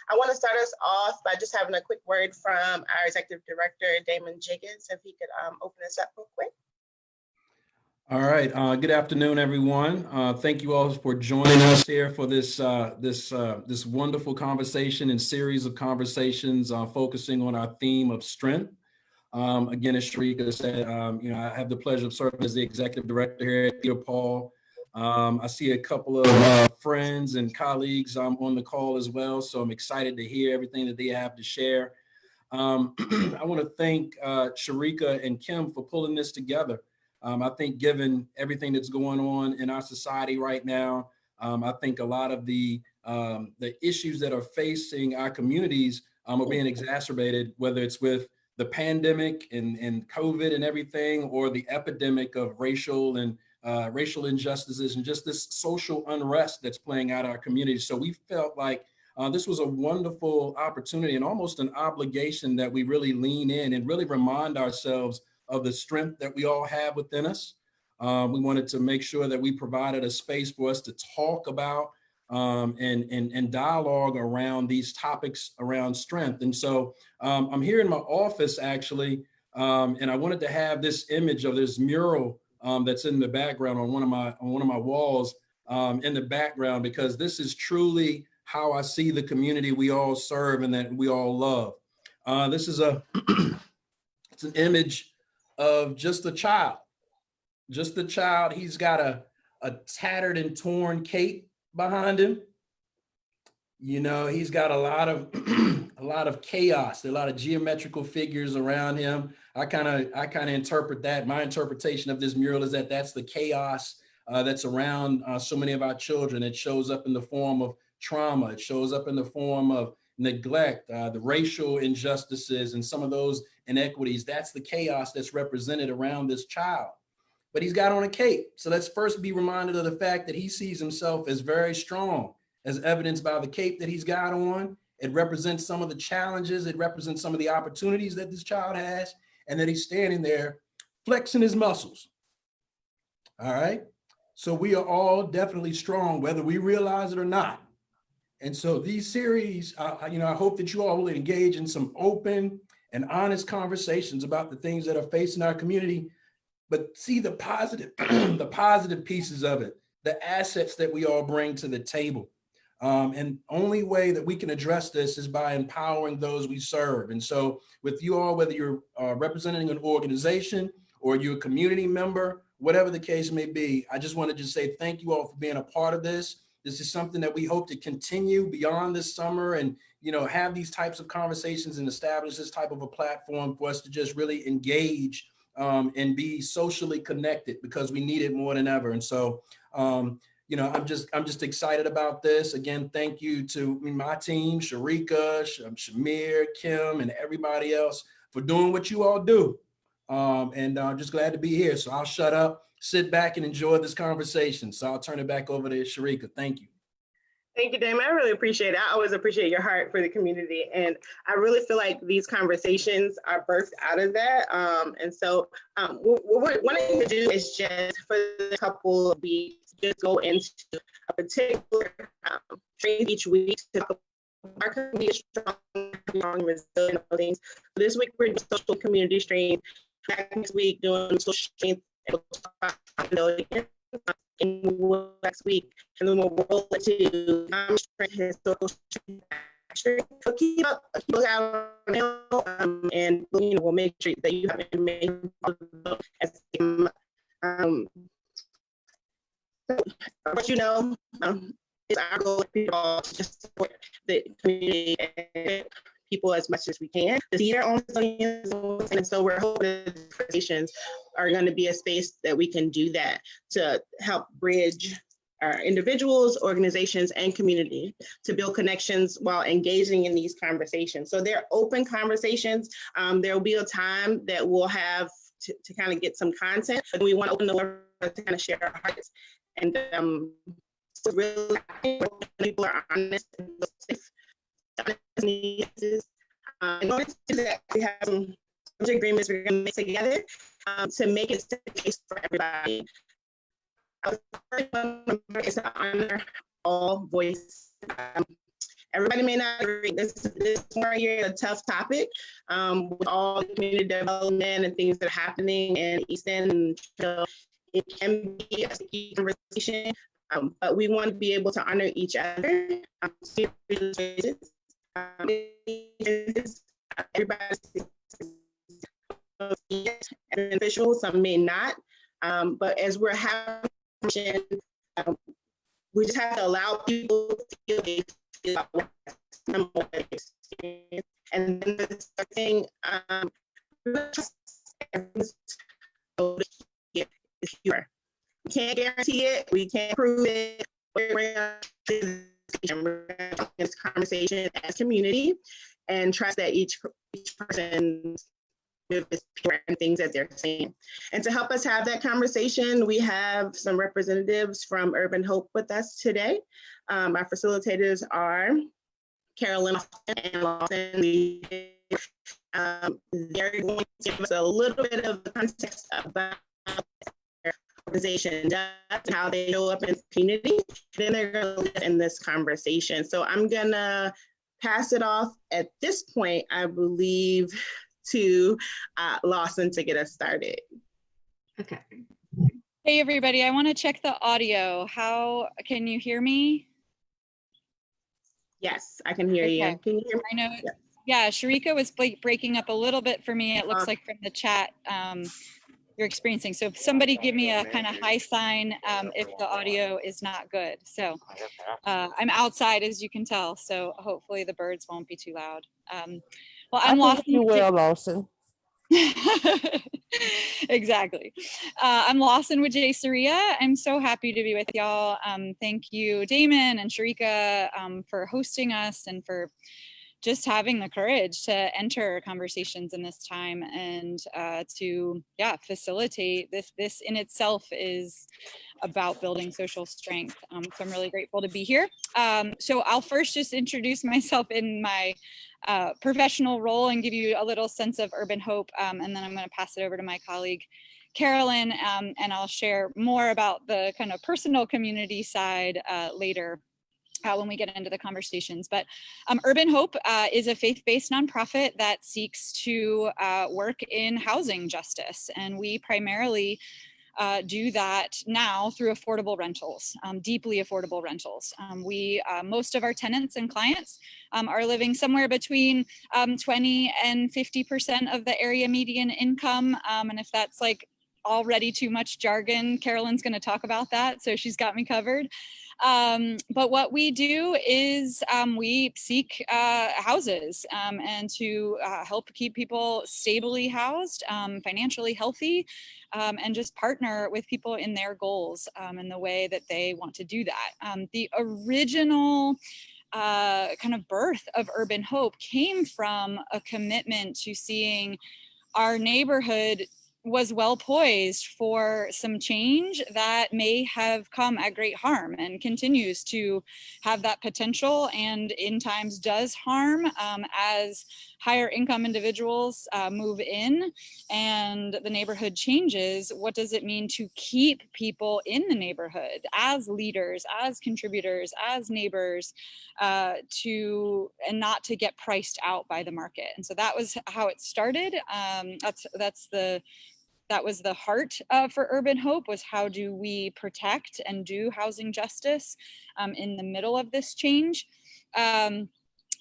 I want to start us off by just having a quick word from our Executive Director, Damon Jenkins, if he could open us up real quick. All right. Good afternoon, everyone. Thank you all for joining us here for this wonderful conversation and series of conversations focusing on our theme of strength. Again, as Sharika said, I have the pleasure of serving as the executive director here at Peter Paul. I see a couple of friends and colleagues on the call as well, so I'm excited to hear everything that they have to share. I want to thank Sharika and Kim for pulling this together. I think given everything that's going on in our society right now, I think a lot of the issues that are facing our communities are being exacerbated, whether it's with the pandemic and COVID and everything, or the epidemic of racial injustices and just this social unrest that's playing out our community. So we felt like this was a wonderful opportunity and almost an obligation that we really lean in and really remind ourselves of the strength that we all have within us. We wanted to make sure that we provided a space for us to talk about and dialogue around these topics around strength. And so I'm here in my office actually, and I wanted to have this image of this mural that's in the background on one of my walls in the background, because this is truly how I see the community we all serve and that we all love. This is it's an image of just a child. He's got a tattered and torn cape behind him. You know, he's got a lot of chaos, a lot of geometrical figures around him. I kind of interpret that. My interpretation of this mural is that that's the chaos that's around so many of our children. It shows up in the form of trauma. It shows up in the form of neglect, the racial injustices, and some of those inequities. That's the chaos that's represented around this child. But he's got on a cape. So let's first be reminded of the fact that he sees himself as very strong, as evidenced by the cape that he's got on. It represents some of the challenges. It represents some of the opportunities that this child has, and that he's standing there flexing his muscles. All right. So we are all definitely strong, whether we realize it or not. And so these series, I hope that you all will engage in some open and honest conversations about the things that are facing our community, but see the positive, the positive pieces of it, the assets that we all bring to the table. And only way that we can address this is by empowering those we serve. And so with you all, whether you're representing an organization or you're a community member, whatever the case may be, I just wanted to say thank you all for being a part of this. This is something that we hope to continue beyond this summer and, have these types of conversations and establish this type of a platform for us to just really engage and be socially connected, because we need it more than ever. And so, I'm just excited about this. Again, thank you to my team, Sharika, Shamir, Kim, and everybody else for doing what you all do. And I'm just glad to be here. So I'll shut up, sit back, and enjoy this conversation. So I'll turn it back over to Sharika. Thank you. Thank you, Damon. I really appreciate it. I always appreciate your heart for the community. And I really feel like these conversations are birthed out of that. And so what we're wanting to do is just for a couple of weeks, just go into a particular training each week to talk about our community strong, resilient things. This week we're doing social community stream. Next week doing social strength and we'll talk about accountability. In next week, and then we'll roll it to historical strength. So keep up, and we'll make sure that you have information as what is our goal to just support the community and people as much as we can to see their own resilience. And so we're hoping that conversations are going to be a space that we can do that to help bridge our individuals, organizations, and community to build connections while engaging in these conversations. So they're open conversations. There will be a time that we'll have to kind of get some content, but we want to open the door to kind of share our hearts. And so really, people are honest and safe. In order to do that, we have some agreements we're going to make together to make it a case for everybody. It's to honor all voices everybody may not agree. This more year a tough topic with all the community development and things that are happening in East End. And so it can be a sticky conversation, but we want to be able to honor each other. Everybody beneficial, some may not. But as we're having, we just have to allow people to feel they feel and then the thing, we can't guarantee it, we can't prove it. We're this conversation as community and trust that each person and things that they're saying. And to help us have that conversation, we have some representatives from Urban Hope with us today. Our facilitators are Carolyn and Lawson. They're going to give us a little bit of the context about their organization, how they show up in the community. Then they're going to live in this conversation. So I'm going to pass it off at this point, I believe, to Lawson to get us started. Okay. Hey everybody, I want to check the audio. How can you hear me? Yes, I can hear you. Can you hear me? I know. Yeah, Sharika was breaking up a little bit for me. It looks like from the chat you're experiencing. So if somebody give me a kind of high sign if the audio is not good. So I'm outside, as you can tell. So hopefully the birds won't be too loud. Well, I'm Lawson. You will, Lawson. Exactly. I'm Lawson with Jay Saria. I'm so happy to be with y'all. Thank you, Damon and Sharika, for hosting us and for just having the courage to enter conversations in this time and to facilitate this. This in itself is about building social strength. So I'm really grateful to be here. So I'll first just introduce myself in my professional role and give you a little sense of Urban Hope, and then I'm going to pass it over to my colleague Carolyn, and I'll share more about the kind of personal community side later when we get into the conversations. But Urban Hope is a faith-based nonprofit that seeks to work in housing justice, and we primarily do that now through affordable rentals, deeply affordable rentals. Most of our tenants and clients are living somewhere between 20 and 50% of the area median income. And if that's like already too much jargon, Carolyn's going to talk about that, so she's got me covered. But what we do is we seek houses and to help keep people stably housed, financially healthy, and just partner with people in their goals in the way that they want to do that. The original kind of birth of Urban Hope came from a commitment to seeing our neighborhood was well poised for some change that may have come at great harm and continues to have that potential, and in times does harm as higher income individuals move in and the neighborhood changes. What does it mean to keep people in the neighborhood as leaders, as contributors, as neighbors, and not to get priced out by the market? And so that was how it started. That was the heart for Urban Hope, was how do we protect and do housing justice in the middle of this change. And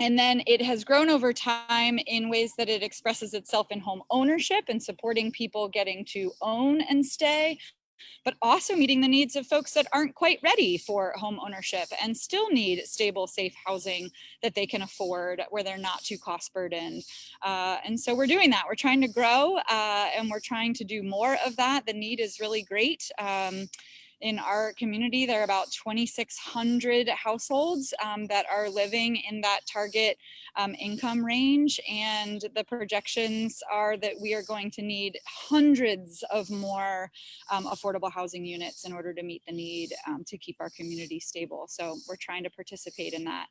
then it has grown over time in ways that it expresses itself in home ownership and supporting people getting to own and stay, but also meeting the needs of folks that aren't quite ready for home ownership and still need stable, safe housing that they can afford, where they're not too cost burdened. And so we're doing that. We're trying to grow and we're trying to do more of that. The need is really great. In our community, there are about 2,600 households that are living in that target income range. And the projections are that we are going to need hundreds of more affordable housing units in order to meet the need to keep our community stable. So we're trying to participate in that.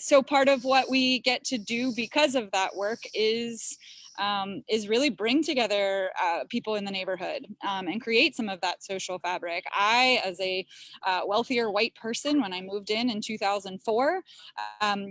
So part of what we get to do because of that work is is really bring together people in the neighborhood and create some of that social fabric. I, as a wealthier white person, when I moved in 2004,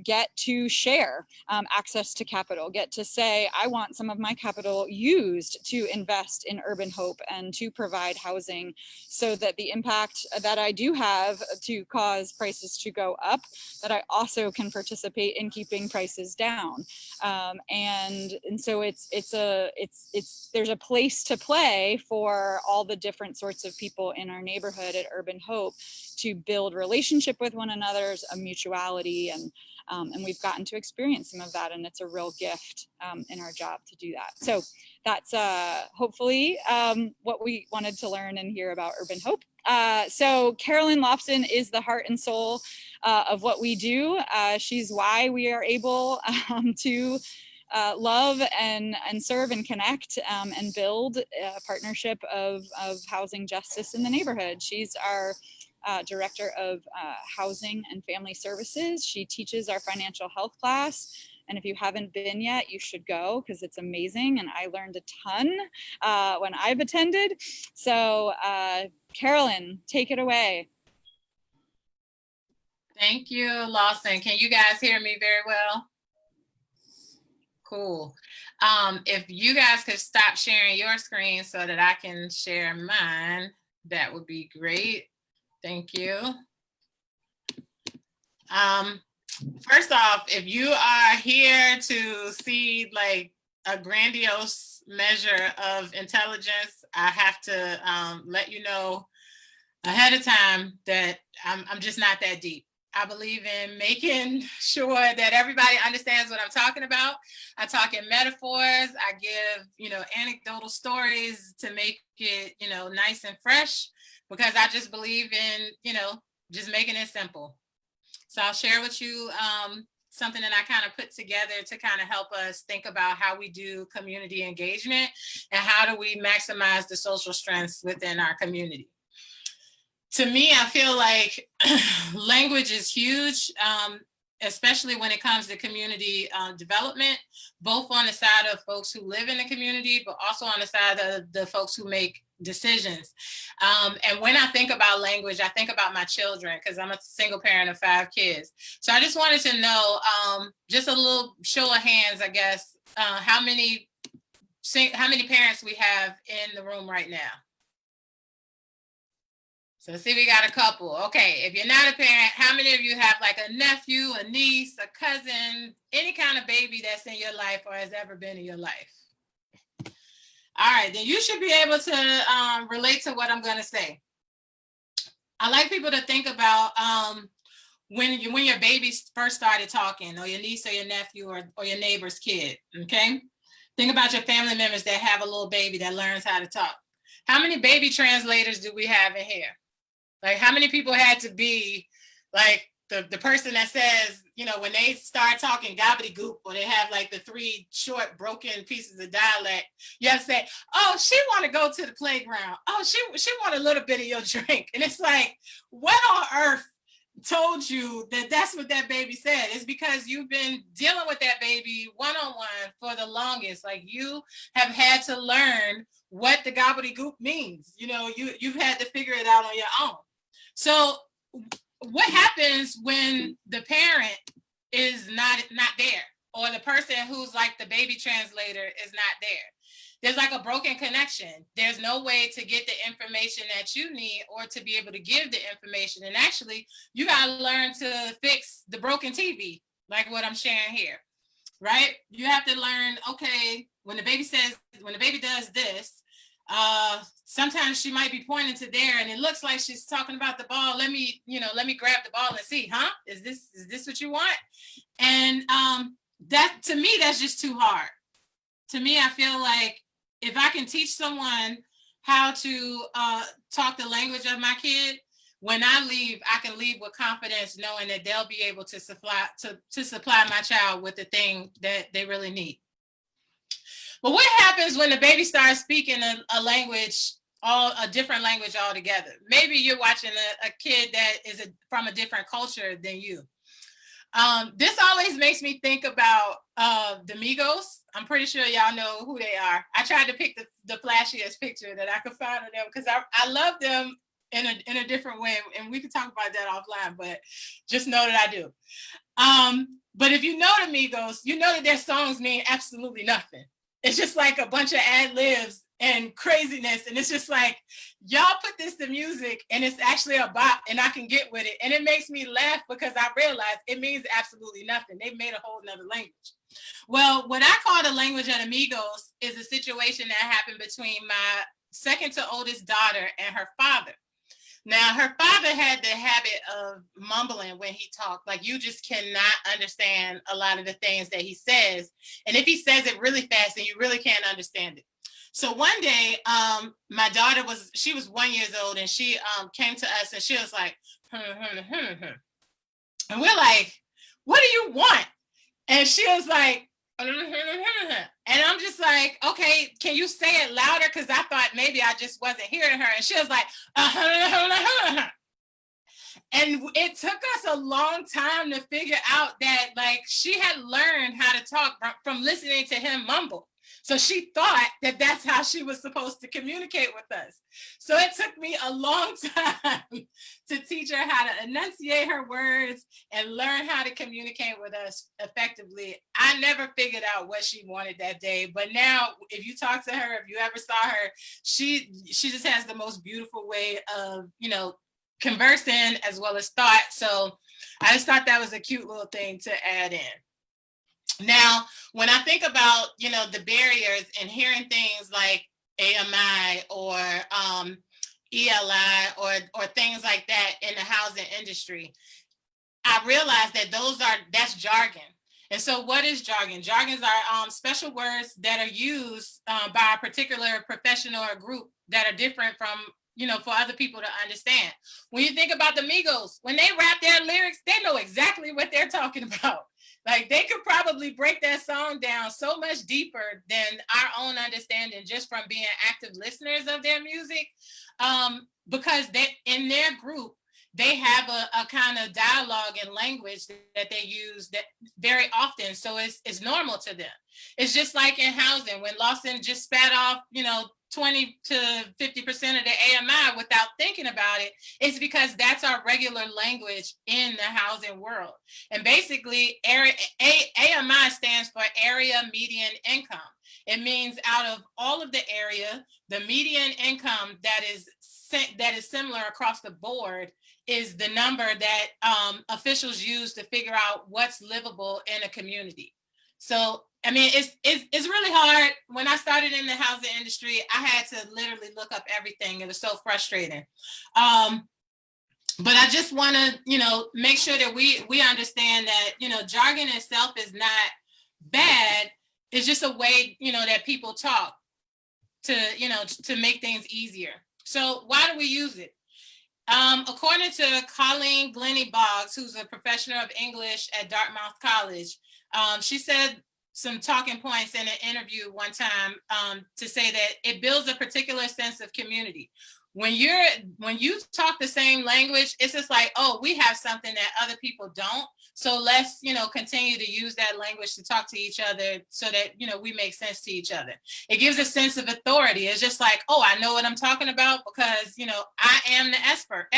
get to share access to capital, get to say, I want some of my capital used to invest in urban hope and to provide housing, so that the impact that I do have to cause prices to go up, that I also can participate in keeping prices down. And so there's a place to play for all the different sorts of people in our neighborhood at Urban Hope to build relationship with one another, a mutuality, and we've gotten to experience some of that, and it's a real gift in our job to do that. So that's hopefully what we wanted to learn and hear about Urban Hope. So Carolyn Lofton is the heart and soul of what we do. She's why we are able to love and serve and connect and build a partnership of housing justice in the neighborhood. She's our Director of Housing and Family Services. She teaches our financial health class. And if you haven't been yet, you should go, because it's amazing. And I learned a ton when I've attended. So Carolyn, take it away. Thank you, Lawson. Can you guys hear me very well? Cool. If you guys could stop sharing your screen so that I can share mine, that would be great. Thank you. First off, if you are here to see like a grandiose measure of intelligence, I have to let you know ahead of time that I'm just not that deep. I believe in making sure that everybody understands what I'm talking about. I talk in metaphors. I give, anecdotal stories to make it, nice and fresh, because I just believe in, just making it simple. So I'll share with you something that I kind of put together to kind of help us think about how we do community engagement and how do we maximize the social strengths within our community. To me, I feel like language is huge, especially when it comes to community development, both on the side of folks who live in the community, but also on the side of the folks who make decisions. And when I think about language, I think about my children, because I'm a single parent of 5 kids. So I just wanted to know, just a little show of hands, I guess, how many parents we have in the room right now. So see, we got a couple. Okay, if you're not a parent, how many of you have like a nephew, a niece, a cousin, any kind of baby that's in your life or has ever been in your life? All right, then you should be able to relate to what I'm going to say. I like people to think about when your baby first started talking, or your niece or your nephew or your neighbor's kid, okay? Think about your family members that have a little baby that learns how to talk. How many baby translators do we have in here? Like, how many people had to be like the person that says, when they start talking gobbledygook, or they have like the 3 short broken pieces of dialect, you have to say, oh, she want to go to the playground. Oh, she want a little bit of your drink. And it's like, what on earth told you that that's what that baby said? It's because you've been dealing with that baby one-on-one for the longest. Like, you have had to learn what the gobbledygook means. You've had to figure it out on your own. So what happens when the parent is not there, or the person who's like the baby translator is not there? There's like a broken connection. There's no way to get the information that you need or to be able to give the information. And actually, you got to learn to fix the broken TV, like what I'm sharing here, right? You have to learn, okay, when the baby does this, sometimes she might be pointing to there and it looks like she's talking about the ball. Let me grab the ball and see, is this what you want? And that, to me, that's just too hard. To me, I feel like if I can teach someone how to talk the language of my kid, when I leave, I can leave with confidence, knowing that they'll be able to supply my child with the thing that they really need. But what happens when the baby starts speaking a different language altogether? Maybe you're watching a kid that is from a different culture than you. This always makes me think about the Migos. I'm pretty sure y'all know who they are. I tried to pick the flashiest picture that I could find of them because I love them in a different way, and we can talk about that offline, but just know that I do. But if you know the Migos, you know that their songs mean absolutely nothing. It's just like a bunch of ad-libs and craziness, and it's just like, y'all put this to music and it's actually a bop and I can get with it, and it makes me laugh because I realize it means absolutely nothing. They've made a whole nother language. Well, what I call the language of the Migos is a situation that happened between my second to oldest daughter and her father. Now, her father had the habit of mumbling when he talked. Like, you just cannot understand a lot of the things that he says. And if he says it really fast, then you really can't understand it. So one day, my daughter was 1 year old, and she came to us and she was like, and we're like, what do you want? And she was like, and I'm just like, okay, can you say it louder? Because I thought maybe I just wasn't hearing her. And she was like, and it took us a long time to figure out that, like, she had learned how to talk from listening to him mumble. So she thought that that's how she was supposed to communicate with us. So it took me a long time to teach her how to enunciate her words and learn how to communicate with us effectively. I never figured out what she wanted that day, but now if you talk to her, if you ever saw her, she just has the most beautiful way of, conversing as well as thought. So I just thought that was a cute little thing to add in. Now, when I think about, the barriers and hearing things like AMI or ELI or things like that in the housing industry, I realize that that's jargon. And so what is jargon? Jargons are special words that are used by a particular profession or a group that are different from, for other people to understand. When you think about the Migos, when they rap their lyrics, they know exactly what they're talking about. Like, they could probably break that song down so much deeper than our own understanding just from being active listeners of their music, because in their group, they have a kind of dialogue and language that they use that very often. So it's normal to them. It's just like in housing, when Lawson just spat off, 20 to 50% of the AMI without thinking about it, it's because that's our regular language in the housing world. And basically, AMI stands for Area Median Income. It means out of all of the area, the median income that is similar across the board is the number that officials use to figure out what's livable in a community. So, I mean, it's really hard. When I started in the housing industry, I had to literally look up everything. It was so frustrating. But I just want to, make sure that we understand that, jargon itself is not bad. It's just a way, that people talk to make things easier. So why do we use it? According to Colleen Glennie Boggs, who's a professor of English at Dartmouth College, she said some talking points in an interview one time to say that it builds a particular sense of community. When you talk the same language, it's just like, oh, we have something that other people don't. So let's, continue to use that language to talk to each other so that, we make sense to each other. It gives a sense of authority. It's just like, oh, I know what I'm talking about because, I am the expert.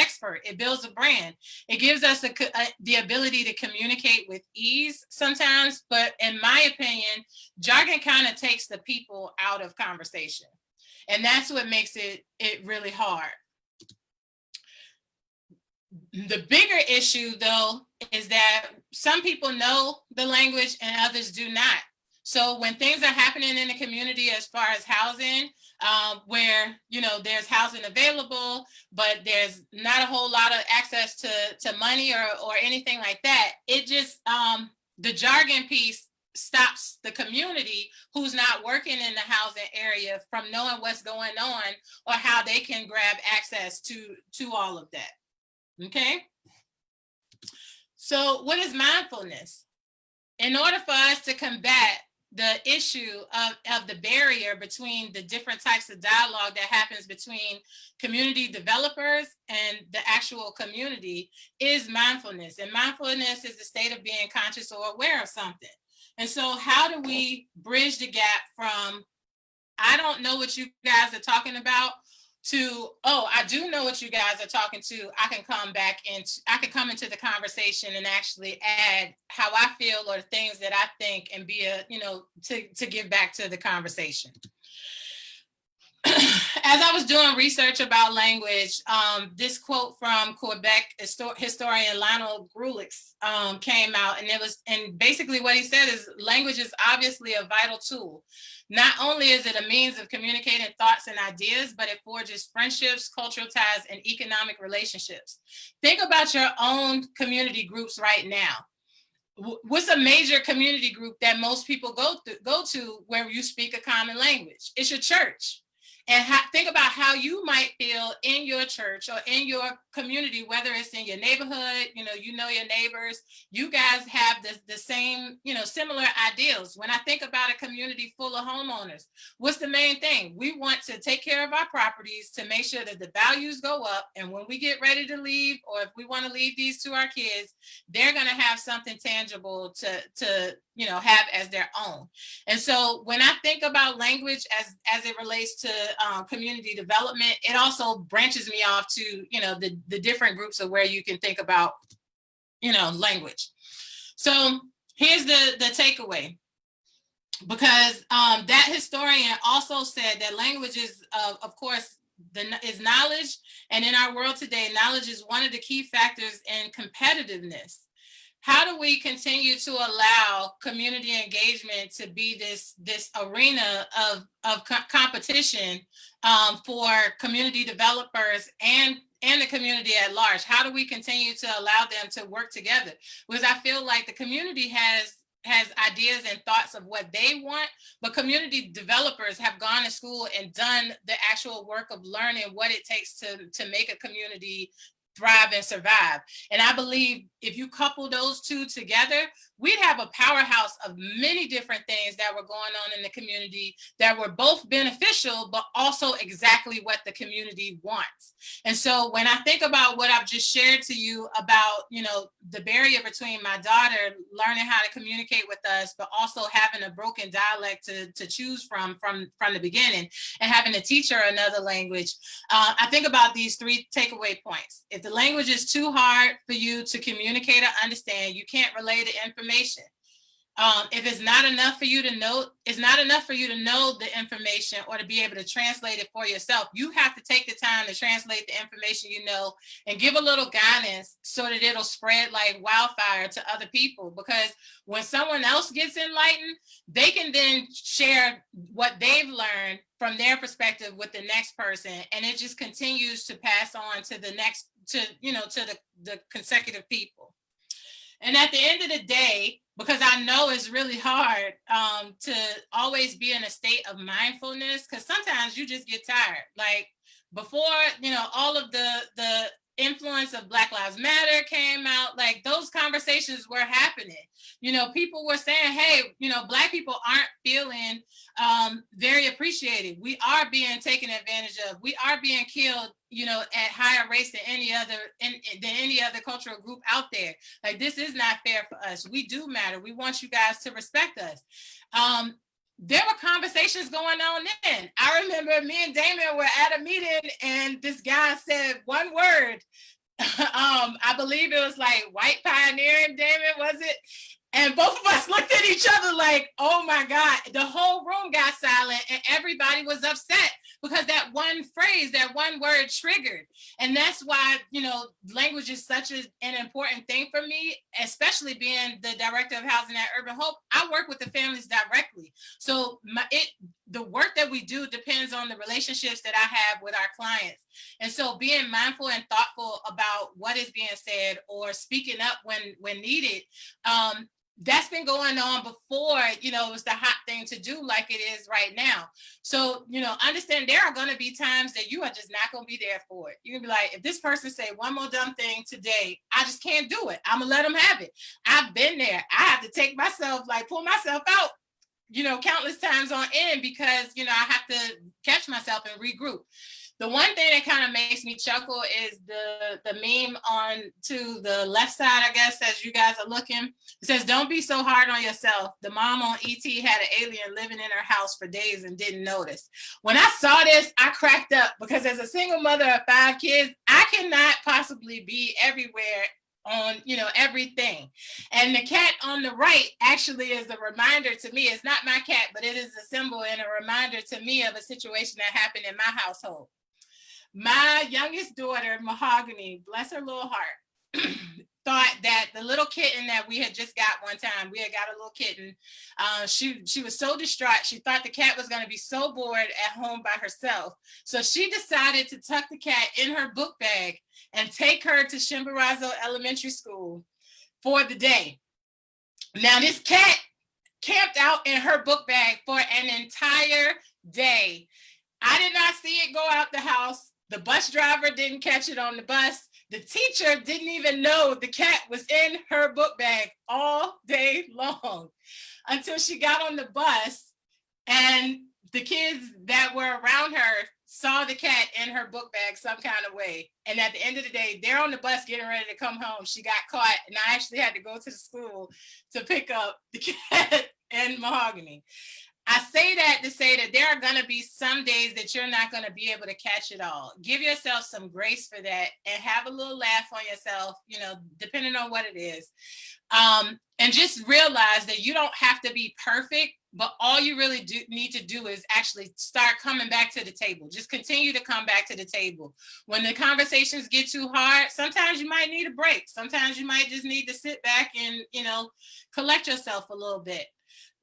It builds a brand. It gives us the ability to communicate with ease sometimes. But in my opinion, jargon kind of takes the people out of conversation. And that's what makes it really hard. The bigger issue, though, is that some people know the language and others do not. So when things are happening in the community as far as housing, where, there's housing available, but there's not a whole lot of access to money or anything like that, it just, the jargon piece stops the community who's not working in the housing area from knowing what's going on or how they can grab access to all of that. Okay. So what is mindfulness? In order for us to combat the issue of the barrier between the different types of dialogue that happens between community developers and the actual community is mindfulness. And mindfulness is the state of being conscious or aware of something. And so how do we bridge the gap from, I don't know what you guys are talking about, to, oh, I do know what you guys are talking to. I can come back and I can come into the conversation and actually add how I feel or the things that I think and be a, to give back to the conversation. As I was doing research about language, this quote from Quebec historian Lionel Grulix came out, and basically what he said is, language is obviously a vital tool. Not only is it a means of communicating thoughts and ideas, but it forges friendships, cultural ties, and economic relationships. Think about your own community groups right now. What's a major community group that most people go to where you speak a common language? It's your church. And think about how you might feel in your church or in your community, whether it's in your neighborhood, you know your neighbors, you guys have the same, similar ideals. When I think about a community full of homeowners, what's the main thing? We want to take care of our properties to make sure that the values go up. And when we get ready to leave, or if we want to leave these to our kids, they're going to have something tangible to have as their own. And so when I think about language as it relates to community development, it also branches me off to, the different groups of where you can think about, language. So here's the takeaway, because that historian also said that language is, of course, is knowledge. And in our world today, knowledge is one of the key factors in competitiveness. How do we continue to allow community engagement to be this arena of competition for community developers and the community at large? How do we continue to allow them to work together? Because I feel like the community has ideas and thoughts of what they want, but community developers have gone to school and done the actual work of learning what it takes to make a community thrive and survive. And I believe if you couple those two together, we'd have a powerhouse of many different things that were going on in the community that were both beneficial, but also exactly what the community wants. And so when I think about what I've just shared to you about, the barrier between my daughter learning how to communicate with us, but also having a broken dialect to choose from the beginning, and having to teach her another language, I think about these three takeaway points. If the language is too hard for you to communicate or understand, you can't relay the information. If it's not enough for you to know, it's not enough for you to know the information or to be able to translate it for yourself. You have to take the time to translate the information and give a little guidance so that it'll spread like wildfire to other people. Because when someone else gets enlightened, they can then share what they've learned from their perspective with the next person, and it just continues to pass on to the next, to the consecutive people. And at the end of the day, because I know it's really hard to always be in a state of mindfulness, because sometimes you just get tired. Like before, all of the influence of Black Lives Matter came out, like those conversations were happening. People were saying, hey, Black people aren't feeling very appreciated. We are being taken advantage of. We are being killed, at higher rates than any other cultural group out there. Like, this is not fair for us. We do matter. We want you guys to respect us. There were conversations going on then. I remember me and Damon were at a meeting and this guy said one word. I believe it was like white pioneering, Damon, was it? And both of us looked at each other like, oh my God, the whole room got silent and everybody was upset because that one phrase, that one word triggered. And that's why, language is such an important thing for me, especially being the director of housing at Urban Hope. I work with the families directly. So the work that we do depends on the relationships that I have with our clients. And so being mindful and thoughtful about what is being said or speaking up when needed, that's been going on before, it was the hot thing to do like it is right now. So, understand there are going to be times that you are just not going to be there for it. You're going to be like, if this person say one more dumb thing today, I just can't do it. I'm going to let them have it. I've been there. I have to take myself, pull myself out countless times on end because, I have to catch myself and regroup. The one thing that kind of makes me chuckle is the meme on to the left side, I guess, as you guys are looking. It says, "Don't be so hard on yourself. The mom on ET had an alien living in her house for days and didn't notice." When I saw this, I cracked up because as a single mother of 5 kids, I cannot possibly be everywhere on everything. And the cat on the right actually is a reminder to me. It's not my cat, but it is a symbol and a reminder to me of a situation that happened in my household. My youngest daughter, Mahogany, bless her little heart, thought that the little kitten that we had just got one time, we had got a little kitten. She was so distraught. She thought the cat was going to be so bored at home by herself. So she decided to tuck the cat in her book bag and take her to Chimborazo Elementary School for the day. Now, this cat camped out in her book bag for an entire day. I did not see it go out the house. The bus driver didn't catch it on the bus. The teacher didn't even know the cat was in her book bag all day long until she got on the bus and the kids that were around her saw the cat in her book bag some kind of way. And at the end of the day, they're on the bus getting ready to come home. She got caught and I actually had to go to the school to pick up the cat and Mahogany. I say that to say that there are going to be some days that you're not going to be able to catch it all. Give yourself some grace for that and have a little laugh on yourself, depending on what it is. And just realize that you don't have to be perfect, but all you really need to do is actually start coming back to the table. Just continue to come back to the table. When the conversations get too hard, sometimes you might need a break. Sometimes you might just need to sit back and, collect yourself a little bit.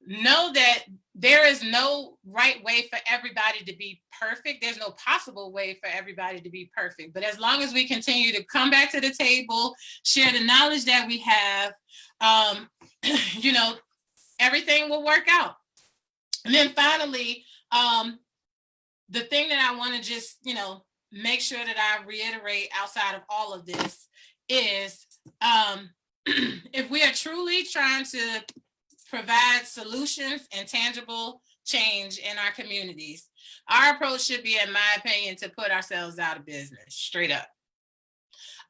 Know that there is no right way for everybody to be perfect. There's no possible way for everybody to be perfect. But as long as we continue to come back to the table, share the knowledge that we have, everything will work out. And then finally, the thing that I want to just, make sure that I reiterate outside of all of this is if we are truly trying to provide solutions and tangible change in our communities, our approach should be, in my opinion, to put ourselves out of business, straight up.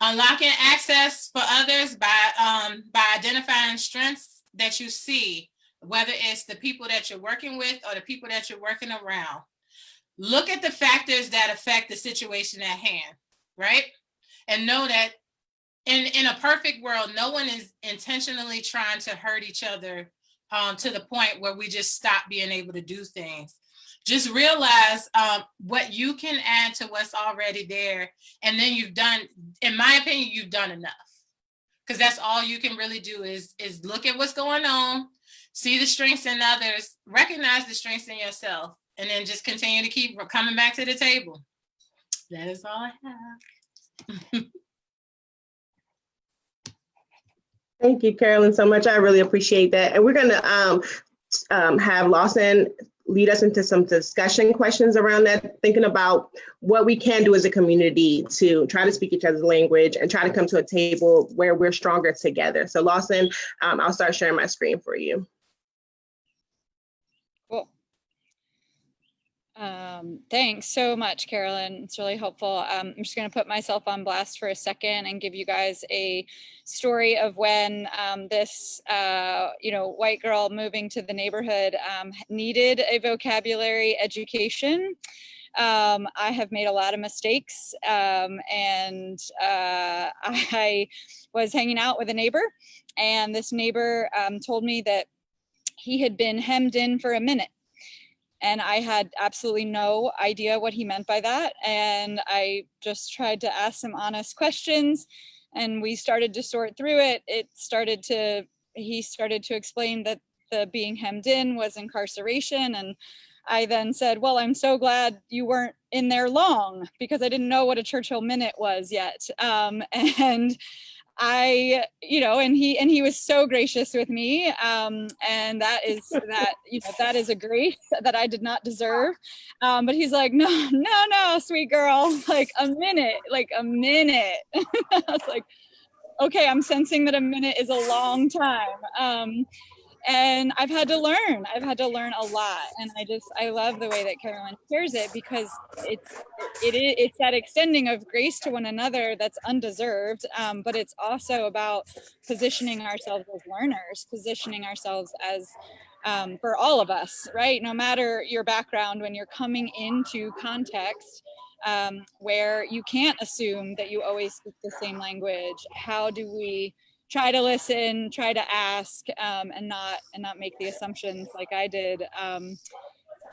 Unlocking access for others by identifying strengths that you see, whether it's the people that you're working with or the people that you're working around. Look at the factors that affect the situation at hand, right? And know that in a perfect world, no one is intentionally trying to hurt each other to the point where we just stop being able to do things. Just realize what you can add to what's already there. And then you've done, in my opinion, you've done enough. Because that's all you can really do is look at what's going on, see the strengths in others, recognize the strengths in yourself, and then just continue to keep coming back to the table. That is all I have. Thank you, Carolyn, so much. I really appreciate that. And we're going to have Lawson lead us into some discussion questions around that, thinking about what we can do as a community to try to speak each other's language and try to come to a table where we're stronger together. So Lawson, I'll start sharing my screen for you. Cool. Thanks so much, Carolyn. It's really helpful. I'm just going to put myself on blast for a second and give you guys a story of when this, white girl moving to the neighborhood needed a vocabulary education. I have made a lot of mistakes, and I was hanging out with a neighbor, and this neighbor told me that he had been hemmed in for a minute. And I had absolutely no idea what he meant by that. And I just tried to ask some honest questions, and we started to sort through it. He started to explain that the being hemmed in was incarceration. And I then said, well, I'm so glad you weren't in there long, because I didn't know what a Churchill minute was yet. And he was so gracious with me. And that is a grace that I did not deserve. But he's like, no, sweet girl, like a minute. I was like, okay, I'm sensing that a minute is a long time. And I've had to learn a lot. And I love the way that Carolyn shares it, because it's that extending of grace to one another that's undeserved. But it's also about positioning ourselves as learners, positioning ourselves as, for all of us, right? No matter your background, when you're coming into context where you can't assume that you always speak the same language, how do we try to listen, try to ask, and not make the assumptions like I did.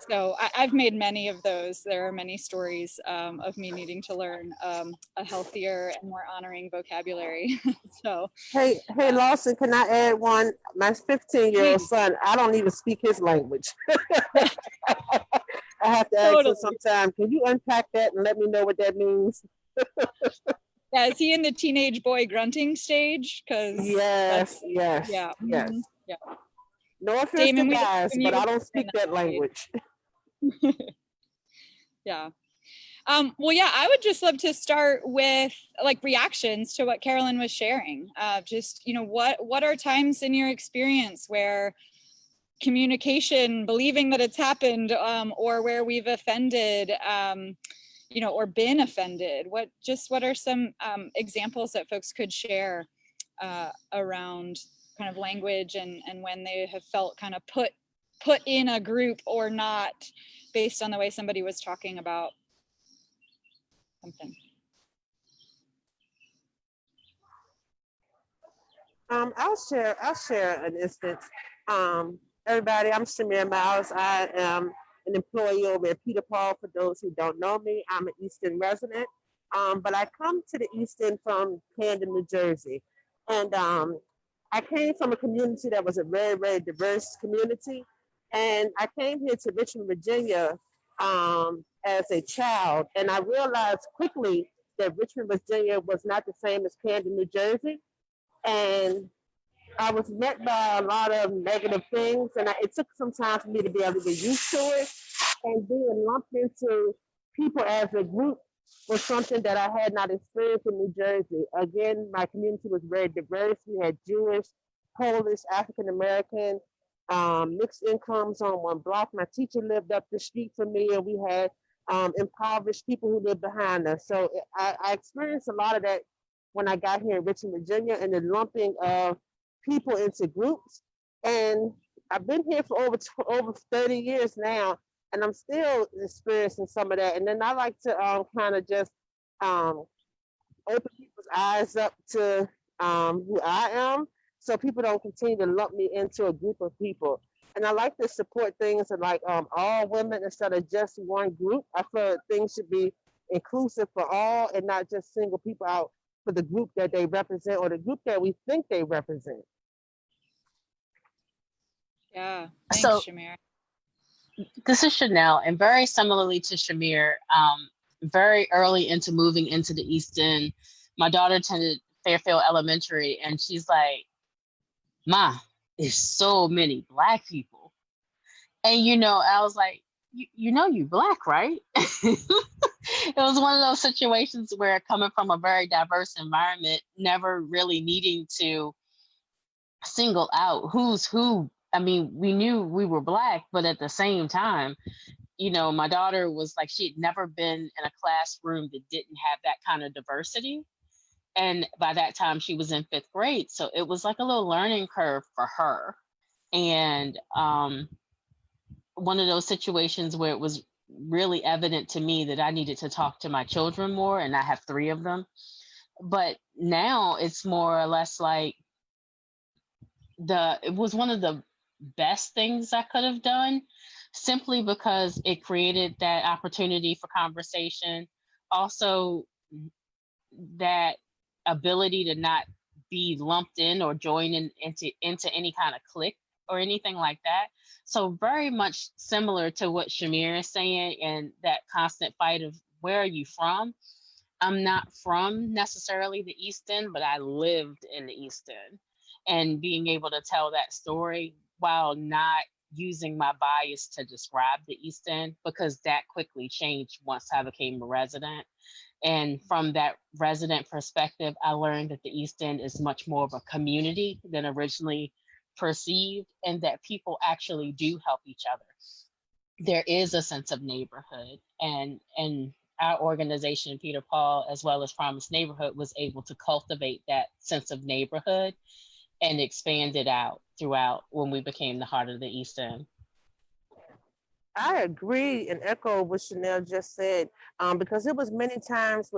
So I've made many of those. There are many stories of me needing to learn a healthier and more honoring vocabulary. So, Hey, Lawson, can I add one? My 15-year-old son, I don't even speak his language. I have to ask him sometime, can you unpack that and let me know what that means? Yeah, is he in the teenage boy grunting stage? Yes. Yeah. Yeah. No offense Damon, to guys, but I don't speak that language. Yeah. Well, yeah, I would just love to start with like reactions to what Carolyn was sharing. Just, what are times in your experience where communication, believing that it's happened, or where we've offended, or been offended? What are some examples that folks could share around kind of language and when they have felt kind of put in a group or not, based on the way somebody was talking about something? I'll share an instance. Everybody, I'm Shamir Miles. I am an employee over at Peter Paul. For those who don't know me, I'm an Easton resident. But I come to the Easton from Camden, New Jersey. And I came from a community that was a very, very diverse community. And I came here to Richmond, Virginia as a child. And I realized quickly that Richmond, Virginia was not the same as Camden, New Jersey. And I was met by a lot of negative things, and it took some time for me to be able to get used to it. And being lumped into people as a group was something that I had not experienced in New Jersey. Again, my community was very diverse. We had Jewish, Polish, African American, mixed incomes on one block. My teacher lived up the street from me, and we had impoverished people who lived behind us. So I experienced a lot of that when I got here in Richmond, Virginia, and the lumping of people into groups. And I've been here for over 30 years now, and I'm still experiencing some of that. And then I like to kind of just open people's eyes up to who I am, so people don't continue to lump me into a group of people. And I like to support things like all women instead of just one group. I feel things should be inclusive for all and not just single people out for the group that they represent or the group that we think they represent. Yeah, thanks, So Shamir. this is Chanel, and very similarly to Shamir, very early into moving into the Easton, my daughter attended Fairfield Elementary, and she's like, "Ma, there's so many Black people." And I was like, you Black, right? It was one of those situations where, coming from a very diverse environment, never really needing to single out who's who. I mean, we knew we were Black, but at the same time, my daughter was like, she had never been in a classroom that didn't have that kind of diversity. And by that time, she was in 5th grade. So it was like a little learning curve for her. And one of those situations where it was really evident to me that I needed to talk to my children more, and I have 3 of them. But now it's more or less like it was one of the best things I could have done, simply because it created that opportunity for conversation. Also, that ability to not be lumped in or join into any kind of clique or anything like that. So very much similar to what Shamir is saying, and that constant fight of, where are you from? I'm not from necessarily the Easton, but I lived in the Easton. And being able to tell that story while not using my bias to describe the Easton, because that quickly changed once I became a resident. And from that resident perspective, I learned that the East End is much more of a community than originally perceived, and that people actually do help each other. There is a sense of neighborhood, and our organization, Peter Paul, as well as Promise Neighborhood, was able to cultivate that sense of neighborhood and expand it out throughout when we became the Heart of the East End. I agree and echo what Chanel just said, because it was many times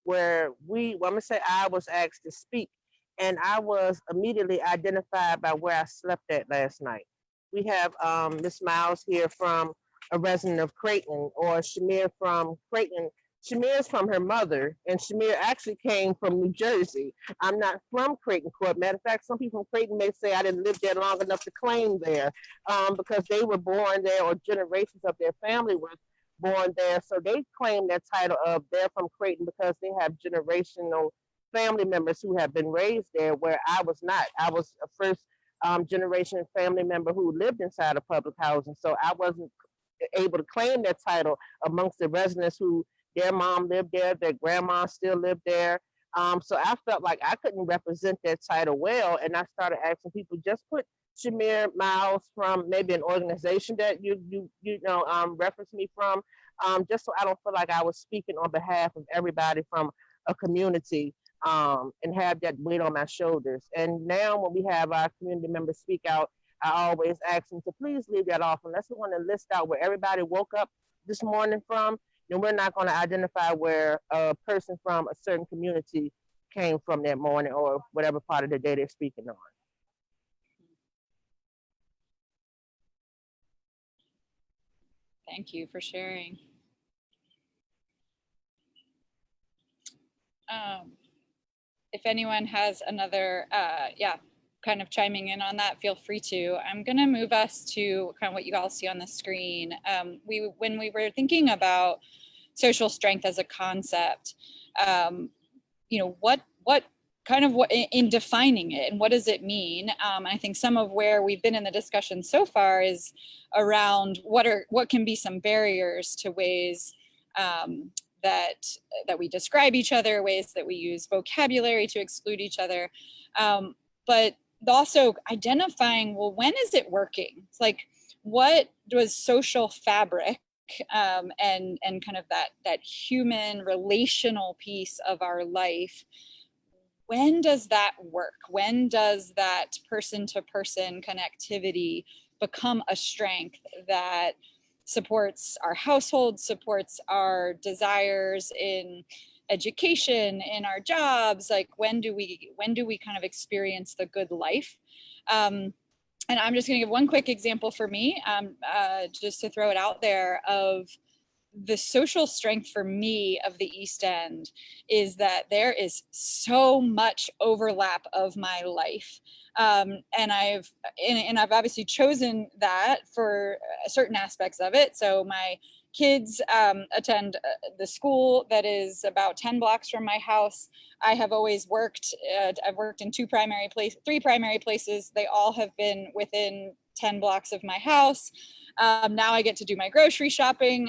where I'm gonna say I was asked to speak, and I was immediately identified by where I slept at last night. We have Miss Miles here from a resident of Creighton, or Shamir from Creighton. Shamir's from her mother, and Shamir actually came from New Jersey. I'm not from Creighton Court. Matter of fact, some people from Creighton may say I didn't live there long enough to claim there, because they were born there, or generations of their family were born there. So they claim that title of they're from Creighton because they have generational family members who have been raised there, where I was not. I was a first generation family member who lived inside of public housing. So I wasn't able to claim that title amongst the residents who their mom lived there, their grandma still lived there. So I felt like I couldn't represent that title well, and I started asking people, just put Shamir Miles from maybe an organization that you reference me from, just so I don't feel like I was speaking on behalf of everybody from a community, and have that weight on my shoulders. And now when we have our community members speak out, I always ask them to please leave that off, unless we want to list out where everybody woke up this morning from. Then we're not going to identify where a person from a certain community came from that morning, or whatever part of the day they're speaking on. Thank you for sharing. If anyone has another, kind of chiming in on that, feel free to. I'm going to move us to kind of what you all see on the screen. When we were thinking about social strength as a concept, what in defining it, and what does it mean? I think some of where we've been in the discussion so far is around what can be some barriers to ways that we describe each other, ways that we use vocabulary to exclude each other, but also identifying, well, when is it working? It's like, what was social fabric, and kind of that human relational piece of our life? When does that work? When does that person-to-person connectivity become a strength that supports our household, supports our desires in education, in our jobs? Like, when do we kind of experience the good life? And I'm just going to give one quick example for me, just to throw it out there, of the social strength for me of the East End is that there is so much overlap of my life. And I've obviously chosen that for certain aspects of it. So my kids attend the school that is about 10 blocks from my house. I have always worked, I've worked in three primary places. They all have been within 10 blocks of my house. Now I get to do my grocery shopping.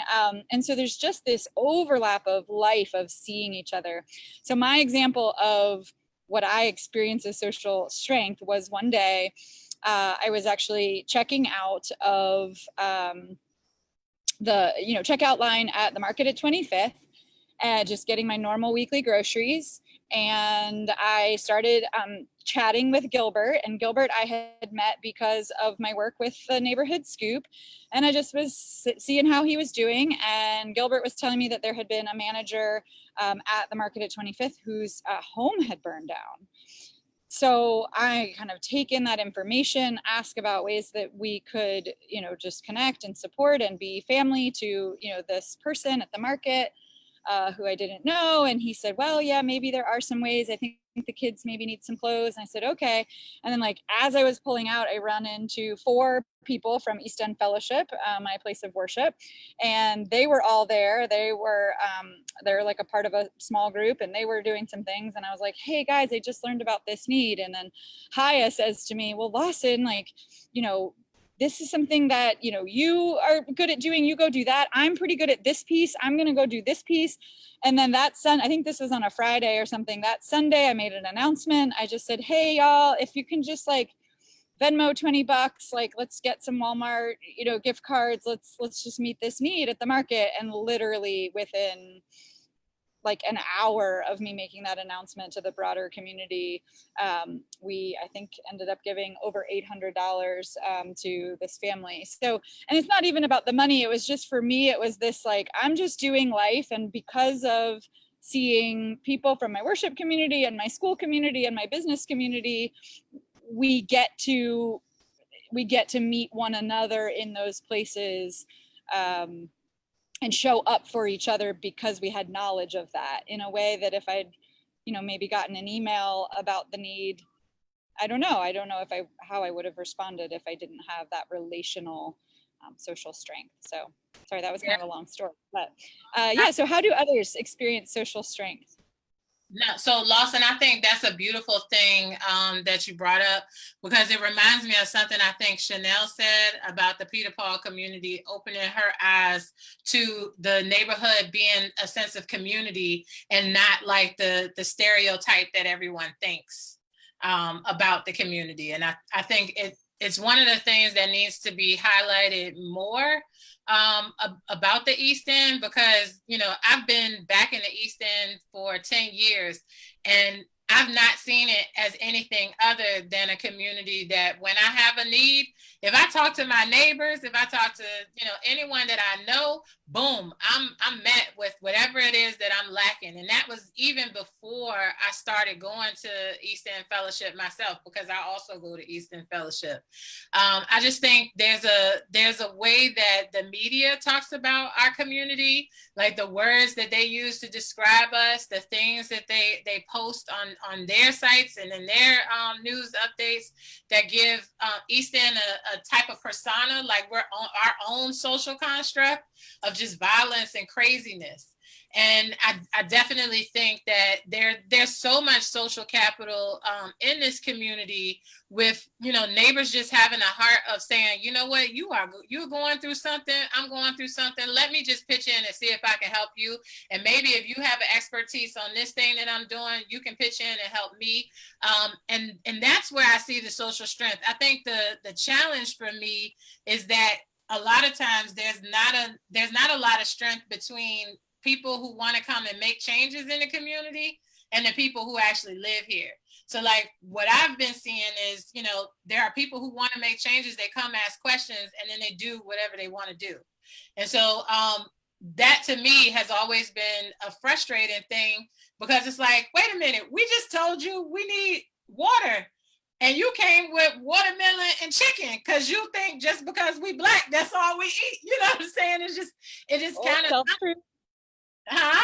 And so there's just this overlap of life, of seeing each other. So my example of what I experienced as social strength was one day, I was actually checking out of the checkout line at the market at 25th, and just getting my normal weekly groceries. And I started chatting with Gilbert, and Gilbert I had met because of my work with the Neighborhood Scoop. And I just was seeing how he was doing. And Gilbert was telling me that there had been a manager at the market at 25th whose home had burned down. So I kind of take in that information, ask about ways that we could, just connect and support and be family to, this person at the market who I didn't know. And he said, well, yeah, maybe there are some ways. I think the kids maybe need some clothes. And I said, okay. And then, like, as I was pulling out, I run into 4 people from East End Fellowship, my place of worship, and they were all there. They're like a part of a small group, and they were doing some things. And I was like, hey guys, I just learned about this need. And then Haya says to me, well, Lawson, this is something that, you are good at doing. You go do that. I'm pretty good at this piece. I'm going to go do this piece. And then I think this was on a Friday or something. That Sunday, I made an announcement. I just said, hey, y'all, if you can just Venmo $20, like let's get some Walmart, gift cards. Let's just meet this need at the market. And literally within like an hour of me making that announcement to the broader community, we, I think, ended up giving over $800 to this family. So, and it's not even about the money. It was just, for me, it was this like, I'm just doing life. And because of seeing people from my worship community and my school community and my business community, we get to meet one another in those places, and show up for each other because we had knowledge of that, in a way that if I'd, maybe gotten an email about the need, I don't know how I would have responded if I didn't have that relational, social strength. So sorry, that was kind of a long story, but yeah. So how do others experience social strength? No, so Lawson, I think that's a beautiful thing that you brought up, because it reminds me of something I think Chanel said about the Peter Paul community opening her eyes to the neighborhood being a sense of community and not like the stereotype that everyone thinks about the community. And I think it's one of the things that needs to be highlighted more about the East End, because, I've been back in the East End for 10 years, and I've not seen it as anything other than a community that when I have a need, if I talk to my neighbors, if I talk to, anyone that I know, boom, I'm met with whatever it is that I'm lacking. And that was even before I started going to East End Fellowship myself, because I also go to East End Fellowship. I just think there's a way that the media talks about our community, like the words that they use to describe us, the things that they post on their sites and in their news updates, that give East End a type of persona, like we're on our own social construct of just violence and craziness. And I definitely think that there's so much social capital in this community, with neighbors just having a heart of saying, you know what, you're going through something, I'm going through something, let me just pitch in and see if I can help you. And maybe if you have an expertise on this thing that I'm doing, you can pitch in and help me. And that's where I see the social strength. I think the challenge for me is that a lot of times there's not a lot of strength between people who want to come and make changes in the community and the people who actually live here. So like what I've been seeing is, there are people who want to make changes, they come ask questions, and then they do whatever they want to do. And so that to me has always been a frustrating thing, because it's like, wait a minute, we just told you we need water, and you came with watermelon and chicken because you think just because we Black, that's all we eat. You know what I'm saying? It just kind of. Huh?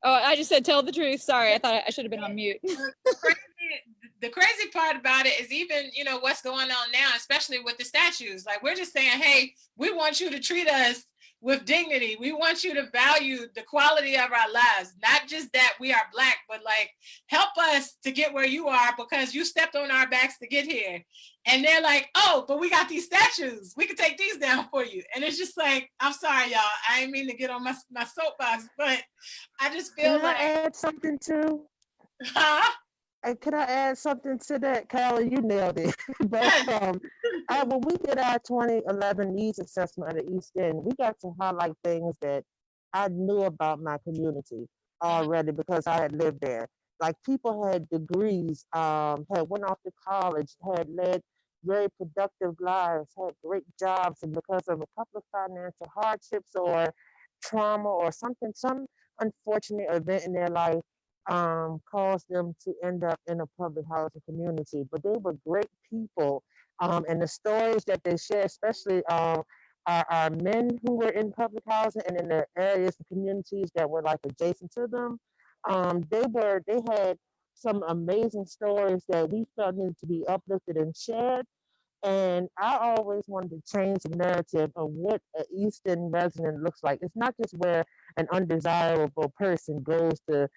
Oh, I just said tell the truth. Sorry, I thought I should have been on mute. The crazy part about it is even, what's going on now, especially with the statues. Like, we're just saying, hey, we want you to treat us with dignity. We want you to value the quality of our lives. Not just that we are Black, but like, help us to get where you are because you stepped on our backs to get here. And they're like, oh, but we got these statues. We can take these down for you. And it's just like, I'm sorry, y'all. I didn't mean to get on my soapbox, but I just feel Can I add something too? Huh? And can I add something to that, Carla? You nailed it. But when we did our 2011 needs assessment at the East End, we got to highlight things that I knew about my community already because I had lived there. Like people had degrees, had went off to college, had led very productive lives, had great jobs, and because of a couple of financial hardships or trauma or something, some unfortunate event in their life, caused them to end up in a public housing community. But they were great people. And the stories that they share, especially our men who were in public housing and in the areas and communities that were like adjacent to them, they had some amazing stories that we felt needed to be uplifted and shared. And I always wanted to change the narrative of what an East End resident looks like. It's not just where an undesirable person goes to,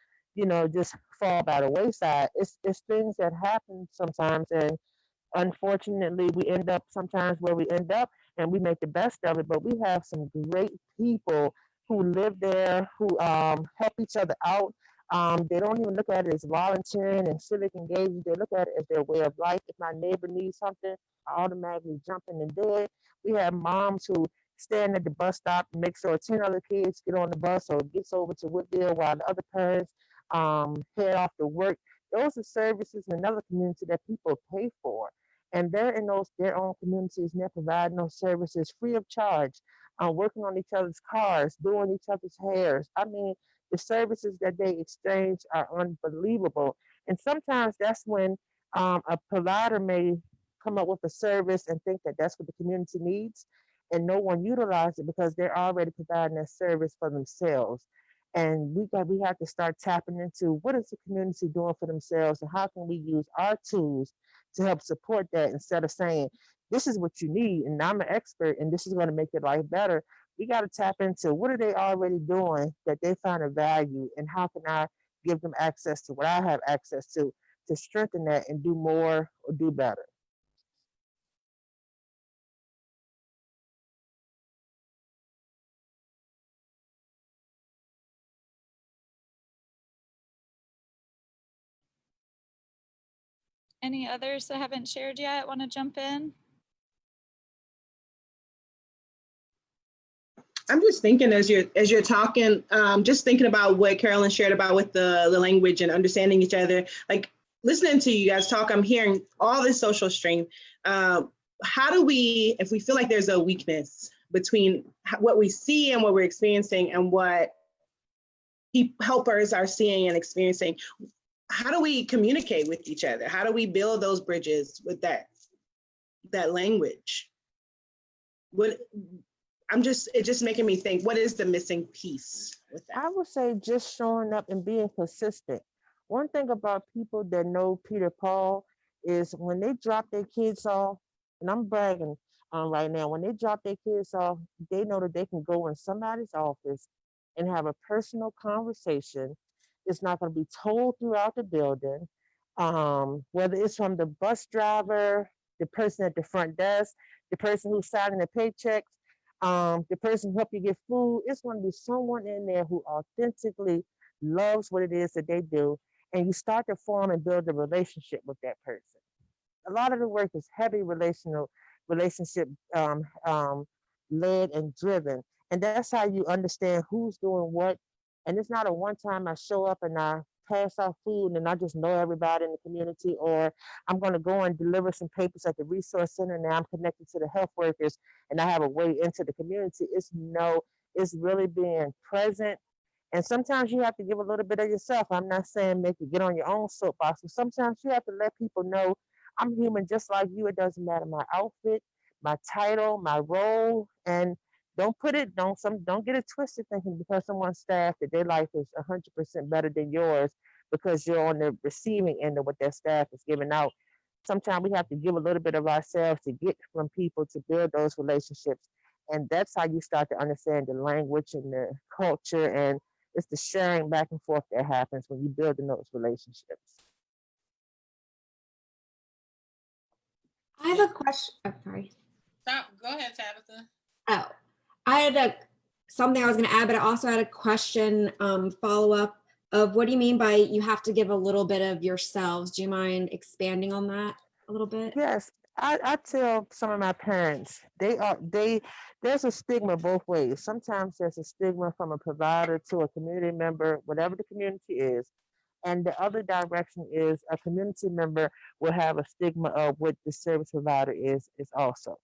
just fall by the wayside. It's things that happen sometimes, and unfortunately, we end up sometimes where we end up, and we make the best of it. But we have some great people who live there, who help each other out. They don't even look at it as volunteering and civic engagement. They look at it as their way of life. If my neighbor needs something, I automatically jump in and do it. We have moms who stand at the bus stop and make sure 10 other kids get on the bus or gets over to Woodville while the other parents head off to work. Those are services in another community that people pay for. And they're in those their own communities and they're providing those services free of charge, working on each other's cars, doing each other's hairs. I mean, the services that they exchange are unbelievable. And sometimes that's when a provider may come up with a service and think that that's what the community needs, and no one utilizes it because they're already providing that service for themselves. And we have to start tapping into what is the community doing for themselves and how can we use our tools to help support that instead of saying, this is what you need and I'm an expert and this is going to make your life better. We got to tap into what are they already doing that they find a value and how can I give them access to what I have access to strengthen that and do more or do better. Any others that haven't shared yet want to jump in? I'm just thinking as you're talking, just thinking about what Carolyn shared about with the language and understanding each other. Like listening to you guys talk, I'm hearing all this social strength. How do we, if we feel like there's a weakness between what we see and what we're experiencing and what helpers are seeing and experiencing, how do we communicate with each other? How do we build those bridges with that language? It's just making me think, what is the missing piece with that? I would say just showing up and being consistent. One thing about people that know Peter Paul is when they drop their kids off, and I'm bragging right now, when they drop their kids off, they know that they can go in somebody's office and have a personal conversation. It's not going to be told throughout the building, whether it's from the bus driver, the person at the front desk, the person who's signing the paychecks, the person who help you get food. It's going to be someone in there who authentically loves what it is that they do, and you start to form and build a relationship with that person. A lot of the work is heavy relationship led and driven, and that's how you understand who's doing what. And it's not a one time I show up and I pass out food and I just know everybody in the community, or I'm going to go and deliver some papers at the resource center. Now I'm connected to the health workers and I have a way into the community. It's really being present. And sometimes you have to give a little bit of yourself. I'm not saying make you get on your own soapbox, but sometimes you have to let people know I'm human just like you. It doesn't matter my outfit, my title, my role, and don't get it twisted thinking because someone's staff that their life is 100% better than yours because you're on the receiving end of what their staff is giving out. Sometimes we have to give a little bit of ourselves to get from people to build those relationships. And that's how you start to understand the language and the culture, and it's the sharing back and forth that happens when you build in those relationships. I have a question. Oh, sorry. Go ahead, Tabitha. Oh, I had something I was going to add, but I also had a question, follow up of what do you mean by you have to give a little bit of yourselves? Do you mind expanding on that a little bit? Yes, I tell some of my parents there's a stigma both ways. Sometimes there's a stigma from a provider to a community member, whatever the community is. And the other direction is a community member will have a stigma of what the service provider is also.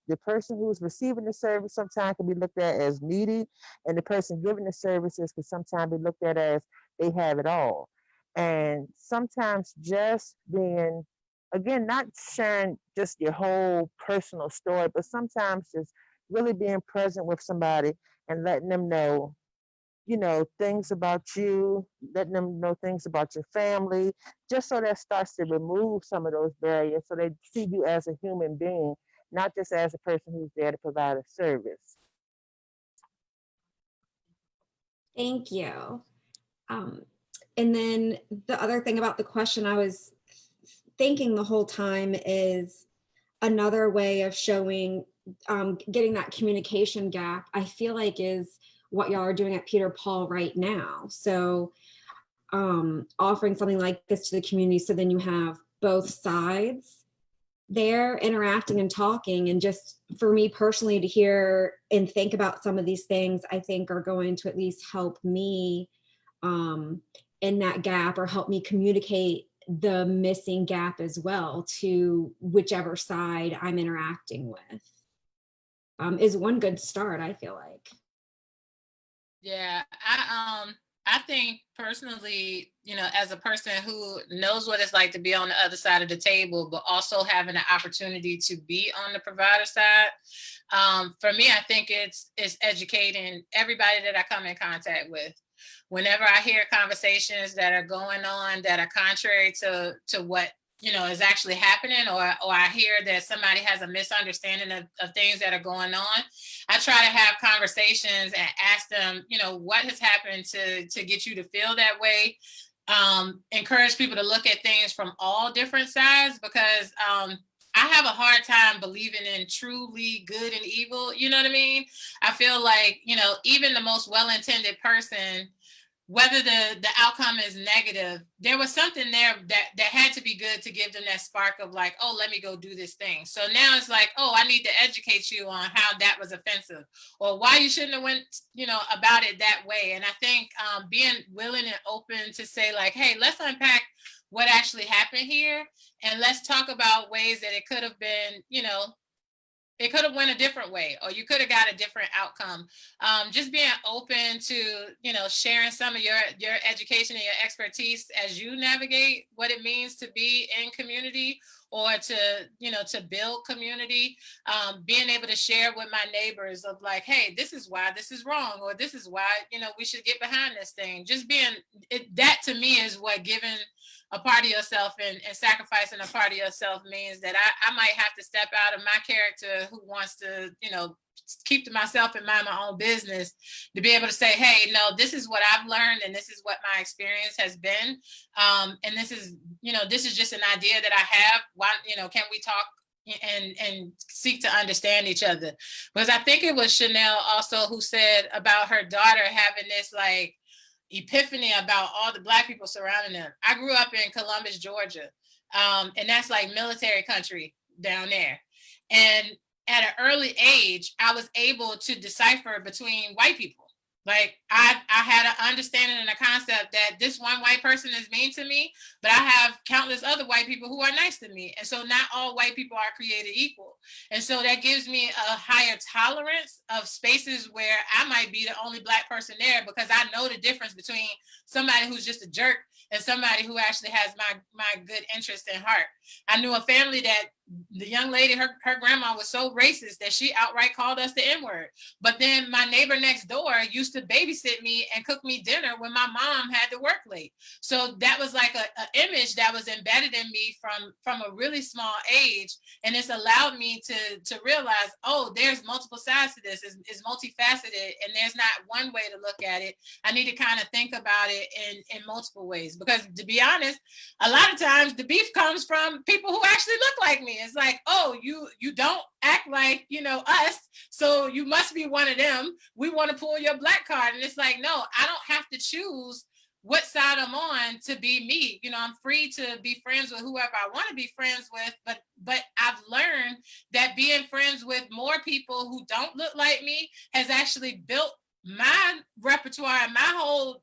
The person who's receiving the service sometimes can be looked at as needy, and the person giving the services can sometimes be looked at as they have it all. And sometimes just being, again, not sharing just your whole personal story, but sometimes just really being present with somebody and letting them know, things about you, letting them know things about your family, just so that starts to remove some of those barriers so they see you as a human being, not just as a person who's there to provide a service. Thank you. And then the other thing about the question I was thinking the whole time is another way of showing, getting that communication gap, I feel like is what y'all are doing at Peter Paul right now. So offering something like this to the community, so then you have both sides there interacting and talking, and just for me personally to hear and think about some of these things, I think are going to at least help me in that gap, or help me communicate the missing gap as well to whichever side I'm interacting with, is one good start, I feel like. Yeah, I think personally, as a person who knows what it's like to be on the other side of the table, but also having the opportunity to be on the provider side, for me, I think it's educating everybody that I come in contact with. Whenever I hear conversations that are going on that are contrary to what is actually happening, or I hear that somebody has a misunderstanding of things that are going on, I try to have conversations and ask them, what has happened to get you to feel that way. Encourage people to look at things from all different sides, because I have a hard time believing in truly good and evil. You know what I mean? I feel like, even the most well-intended person, whether the outcome is negative, there was something there that had to be good to give them that spark of like, oh, let me go do this thing. So now it's like, oh, I need to educate you on how that was offensive, or why you shouldn't have went, about it that way. And I think being willing and open to say like, hey, let's unpack what actually happened here, and let's talk about ways that it could have been, it could have went a different way, or you could have got a different outcome. Just being open to, sharing some of your education and your expertise as you navigate what it means to be in community, or to build community. Being able to share with my neighbors of like, hey, this is why this is wrong, or this is why, we should get behind this thing. Just that to me is what giving a part of yourself and sacrificing a part of yourself means. That I might have to step out of my character who wants to, keep to myself and mind my own business, to be able to say, hey, no, this is what I've learned, and this is what my experience has been. And this is, this is just an idea that I have. Why, can we talk and seek to understand each other? Because I think it was Chanel also who said about her daughter having this like epiphany about all the Black people surrounding them. I grew up in Columbus, Georgia, and that's like military country down there. And at an early age, I was able to decipher between white people. Like I had an understanding and a concept that this one white person is mean to me, but I have countless other white people who are nice to me. And so not all white people are created equal. And so that gives me a higher tolerance of spaces where I might be the only Black person there, because I know the difference between somebody who's just a jerk and somebody who actually has my good interest in heart. I knew a family that the young lady, her grandma was so racist that she outright called us the N-word. But then my neighbor next door used to babysit me and cook me dinner when my mom had to work late. So that was like an image that was embedded in me from a really small age. And it's allowed me to realize, oh, there's multiple sides to this. It's multifaceted, and there's not one way to look at it. I need to kind of think about it in multiple ways, because to be honest, a lot of times the beef comes from people who actually look like me. It's like, oh, you don't act like, us, so you must be one of them. We want to pull your Black card. And it's like, no, I don't have to choose what side I'm on to be me. I'm free to be friends with whoever I want to be friends with, but I've learned that being friends with more people who don't look like me has actually built my repertoire and my whole,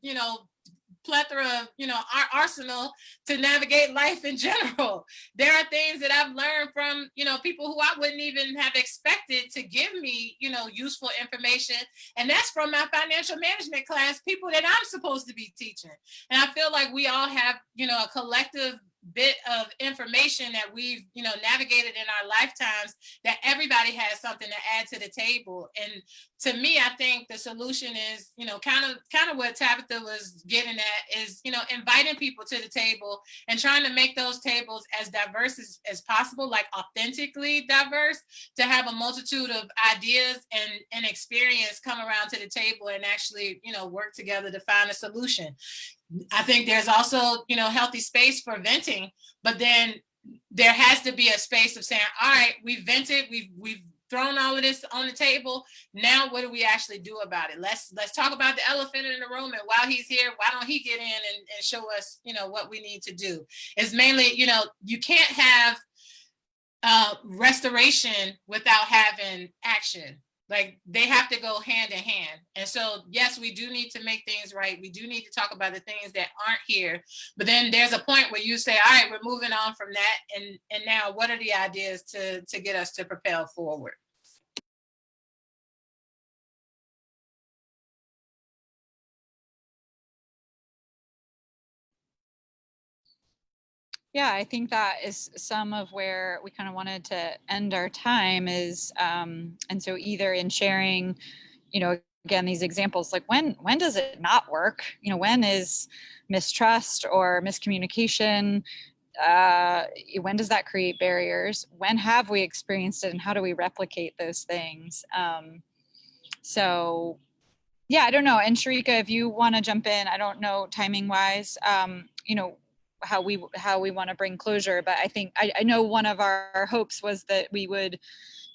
plethora of, our arsenal to navigate life in general. There are things that I've learned from, people who I wouldn't even have expected to give me, useful information. And that's from my financial management class, people that I'm supposed to be teaching. And I feel like we all have, a collective bit of information that we've navigated in our lifetimes, that everybody has something to add to the table. And to me, I think the solution is kind of what Tabitha was getting at, is inviting people to the table and trying to make those tables as diverse as possible, like authentically diverse, to have a multitude of ideas and experience come around to the table and actually work together to find a solution. I think there's also, healthy space for venting, but then there has to be a space of saying, all right, we've vented, we've thrown all of this on the table. Now, what do we actually do about it? Let's talk about the elephant in the room. And while he's here, why don't he get in and show us, what we need to do? It's mainly, you can't have restoration without having action. Like, they have to go hand in hand. And so, yes, we do need to make things right. We do need to talk about the things that aren't here. But then there's a point where you say, all right, we're moving on from that. And now what are the ideas to get us to propel forward? Yeah, I think that is some of where we kind of wanted to end our time is, and so either in sharing, again, these examples, like when does it not work? When is mistrust or miscommunication? When does that create barriers? When have we experienced it and how do we replicate those things? So yeah, I don't know. And Sharika, if you want to jump in, I don't know timing wise, how we want to bring closure, but I think I know one of our hopes was that we would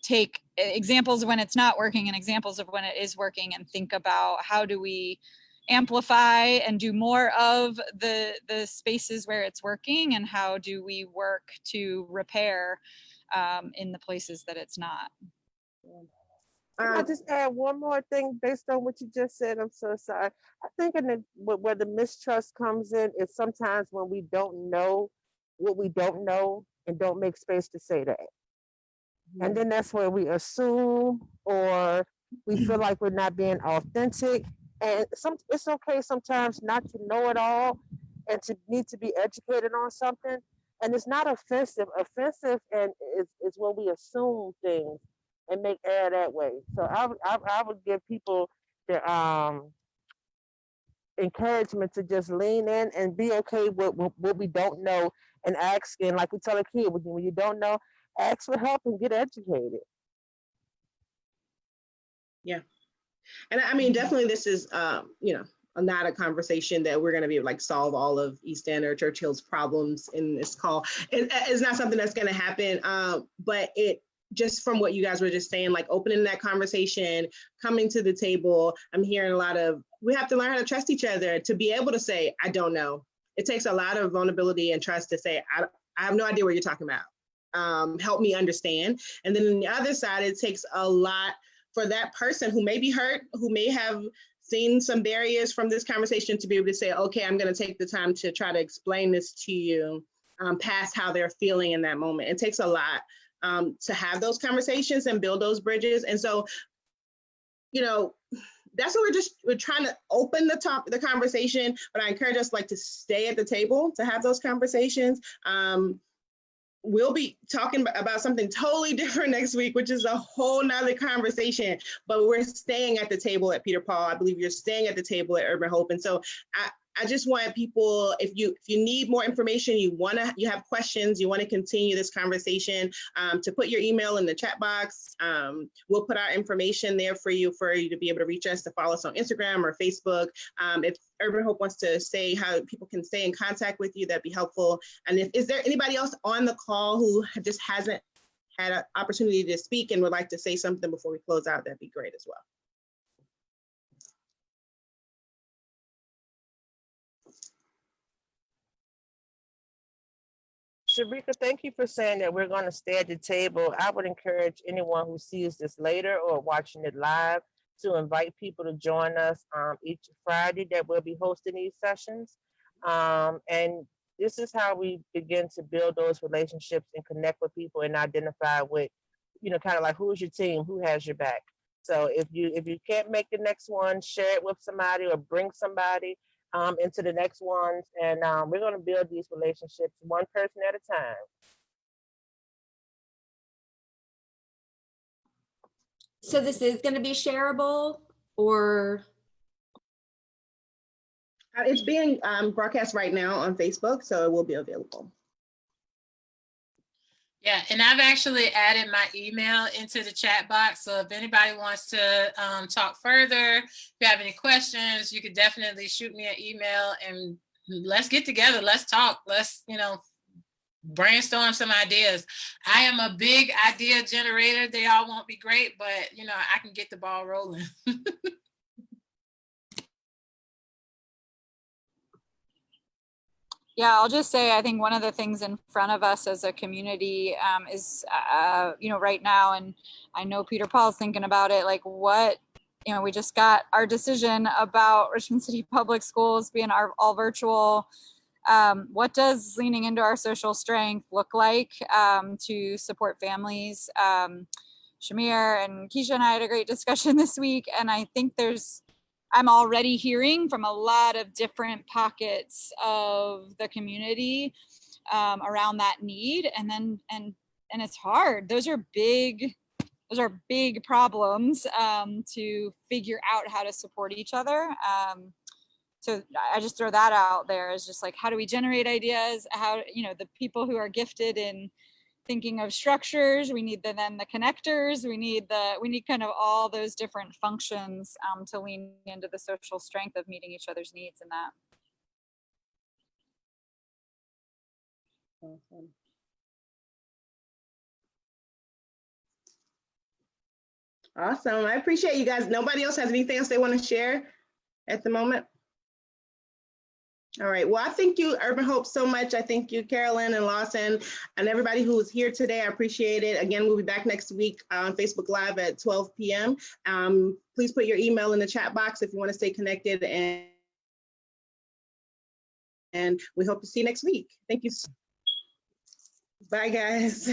take examples of when it's not working and examples of when it is working and think about how do we amplify and do more of the spaces where it's working, and how do we work to repair in the places that it's not. I'll just add one more thing based on what you just said. I'm so sorry. I think where the mistrust comes in is sometimes when we don't know what we don't know and don't make space to say that. And then that's where we assume or we feel like we're not being authentic. And it's okay sometimes not to know it all and to need to be educated on something. And it's not offensive. Offensive and is when we assume things and make air that way. So I would give people the encouragement to just lean in and be okay with what we don't know, and ask. And like we tell a kid, when you don't know, ask for help and get educated. Yeah. And I mean, definitely this is, not a conversation that we're going to be like solve all of East End or Churchill's problems in this call. It's not something that's going to happen. But it just from what you guys were just saying, like opening that conversation, coming to the table, I'm hearing a lot of, we have to learn how to trust each other to be able to say, I don't know. It takes a lot of vulnerability and trust to say, I have no idea what you're talking about. Help me understand. And then on the other side, it takes a lot for that person who may be hurt, who may have seen some barriers from this conversation, to be able to say, okay, I'm going to take the time to try to explain this to you past how they're feeling in that moment. It takes a lot to have those conversations and build those bridges. And so, that's what we're trying to open the conversation, but I encourage us to stay at the table to have those conversations. We'll be talking about something totally different next week, which is a whole nother conversation, but we're staying at the table at Peter Paul. I believe you're staying at the table at Urban Hope. And so I just want people, if you need more information, you have questions, you want to continue this conversation, to put your email in the chat box. We'll put our information there for you to be able to reach us, to follow us on Instagram or Facebook. If Urban Hope wants to say how people can stay in contact with you, that'd be helpful. And is there anybody else on the call who just hasn't had an opportunity to speak and would like to say something before we close out, that'd be great as well. Sharika, thank you for saying that we're going to stay at the table. I would encourage anyone who sees this later or watching it live to invite people to join us each Friday that we'll be hosting these sessions. And this is how we begin to build those relationships and connect with people and identify with, kind of like, who's your team, who has your back. So if you can't make the next one, share it with somebody or bring somebody into the next ones. And we're going to build these relationships one person at a time. So this is going to be shareable, or? It's being broadcast right now on Facebook, so it will be available. Yeah, and I've actually added my email into the chat box. So if anybody wants to talk further, if you have any questions, you could definitely shoot me an email and let's get together. Let's talk. Let's, brainstorm some ideas. I am a big idea generator. They all won't be great, but I can get the ball rolling. Yeah, I'll just say, I think one of the things in front of us as a community is, right now, and I know Peter Paul's thinking about it, like what, we just got our decision about Richmond City Public Schools being all virtual. What does leaning into our social strength look like to support families? Shamir and Keisha and I had a great discussion this week, and I think I'm already hearing from a lot of different pockets of the community around that need, and it's hard. Those are big problems to figure out how to support each other. So I just throw that out there as just like, how do we generate ideas? How, the people who are gifted in thinking of structures, we need then the connectors, we need kind of all those different functions to lean into the social strength of meeting each other's needs in that. Awesome. Awesome. I appreciate you guys. Nobody else has anything else they want to share at the moment? All right. Well, I thank you, Urban Hope, so much. I thank you, Carolyn and Lawson, and everybody who was here today. I appreciate it. Again, we'll be back next week on Facebook Live at 12 p.m. Please put your email in the chat box if you want to stay connected, and we hope to see you next week. Thank you. Bye, guys.